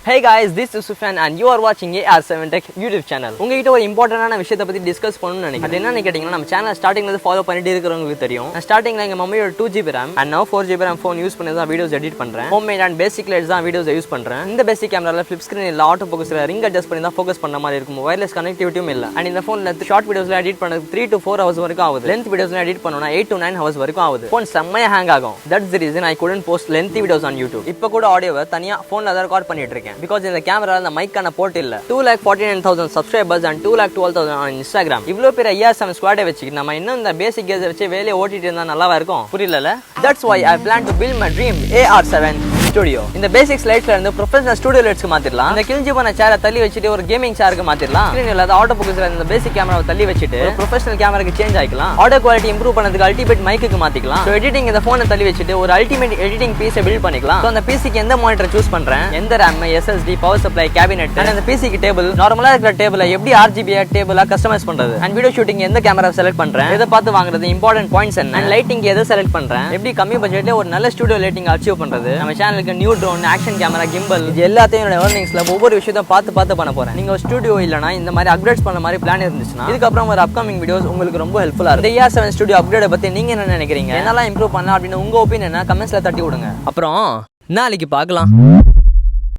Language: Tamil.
Hey guys, this is Sufyan and you are watching AR7 Tech YouTube channel. உங்ககிட்ட ஒரு இம்பார்ட்டன்டான விஷயத்தை பத்தி டிஸ்கஸ் பண்ணணும்னு நினைக்கிறேன். அது என்னன்னு கேட்டீங்கன்னா நம்ம சேனல் ஸ்டார்டிங்ல இருந்து ஃபாலோ பண்ணிட்டு இருக்கிறவங்களுக்கு தெரியும். நான் ஸ்டார்டிங்ல எங்க மம்மியோட 2GB RAM and now 4GB RAM phone use பண்ணி தான் வீடியோஸ் எடிட் பண்றேன். ஹோம்மேட் அண்ட் பேசிக் லைட்ஸ் தான் வீடியோஸ் யூஸ் பண்றேன். இந்த பேசிக் கேமரால ஃபிளிப் ஸ்கிரீன் இல்ல ஆட்டோ ஃபோக்கஸ்ல ரிங் அட்ஜஸ்ட் பண்ணி தான் ஃபோக்கஸ் பண்ண மாதிரி இருக்கும். வயர்லெஸ் கனெக்டிவிட்டியும் இல்ல. அண்ட் இந்த போன்ல ஷார்ட் வீடியோஸ்ல எடிட் பண்ணதுக்கு 3 to 4 hours வரைக்கும் ஆகுது. லெந்த் வீடியோஸ்ல எடிட் பண்ணனும்னா 8 to 9 hours வரைக்கும் ஆகுது. போன் செம்மையா ஹேங் ஆகும். That's the reason I couldn't post lengthy videos on YouTube. இப்போ கூட ஆடியோவை தனியா போன்ல தான் ரெக்கார்ட் பண்ணிட்டு இருக்கேன். Because இந்த கேமரா அந்த மைக்கான போர்ட் இல்ல. 2,49,000 subscribers and 2,12,000 on Instagram. இவ்ளோ பேர் AR7 ஸ்குவாடை வச்சிட்டு நம்ம இன்னும் இந்த பேசிக் கேஸ் வச்சு வேலையை ஓட்டிட்டு இருந்தா நல்லாவா இருக்கும்? புரியல. That's why I plan to build my dream AR7 studio. இந்த பேசிக் ஸ்லைட்ஸ்ல இருந்து ப்ரொஃபஷனல் ஸ்டுடியோ லைட்ஸ்க்கு மாத்திரலாம். இந்த கிழிஞ்சு போன சேரை தள்ளி வச்சிட்டு ஒரு கேமிங் சேருக்கு மாத்திரலாம். ஸ்கிரீன் இல்லாத ஆட்டோ ஃபோக்கஸ்ல இந்த பேசிக் கேமராவை தள்ளி வச்சிட்டு ஒரு ப்ரொஃபஷனல் கேமராக்கு சேஞ்ச் ஆயிக்கலாம். ஆடியோ குவாலிட்டி இம்ப்ரூவ் பண்ணதுக்கு அல்டிமேட் மைக்குக்கு மாத்திக்கலாம். சோ எடிட்டிங் இந்த போனை தள்ளி வச்சிட்டு ஒரு அல்டிமேட் எடிட்டிங் பீஸை பில்ட் பண்ணிக்கலாம். சோ அந்த பீசிக்கு எந்த மானிட்டர் சூஸ் பண்றேன், எந்த RAM, SSD, power supply, cabinet and அந்த பீசிக்கு டேபிள், நார்மலா இருக்கிற டேபிளை எப்படி RGB டேபிளா கஸ்டமைஸ் பண்றது அண்ட் வீடியோ ஷூட்டிங் எந்த கேமரா செலக்ட் பண்றேன், எதை பார்த்து வாங்குறது, இம்பார்ட்டன்ட் பாயிண்ட்ஸ் என்ன, அண்ட் லைட்டிங் எதை செலக்ட் பண்றேன், எப்படி கம்மி பட்ஜெட்ல ஒரு நல்ல ஸ்டுடியோ லைட்டிங் அச்சீவ் பண்றது, நம்ம சேனலுக்கு new drone, action camera, gimbal, இது எல்லாத்தையும் என்னோட ஏர்னிங்ஸ்ல ஒவ்வொரு விஷயத்தையும் பார்த்து பண்ண போறேன். நீங்க ஒரு ஸ்டுடியோ இல்லனா இந்த மாதிரி அப்கிரேட்ஸ் பண்ண மாதிரி பிளான் இருந்துச்சுன்னா இதுக்கப்புறம் ஒரு அப்கமிங் வீடியோஸ் உங்களுக்கு ரொம்ப ஹெல்ப்ஃபுல்லா இருக்கும். இந்த AR7 ஸ்டுடியோ அப்கிரேட் பத்தி நீங்க என்ன நினைக்கிறீங்க, என்னெல்லாம் இம்ப்ரூவ் பண்ணலாம் அப்படின்னு உங்க ஒப்பீனியனை கமெண்ட்ஸ்ல தட்டி விடுங்க. அப்புறம் நாளைக்கு பார்க்கலாம்.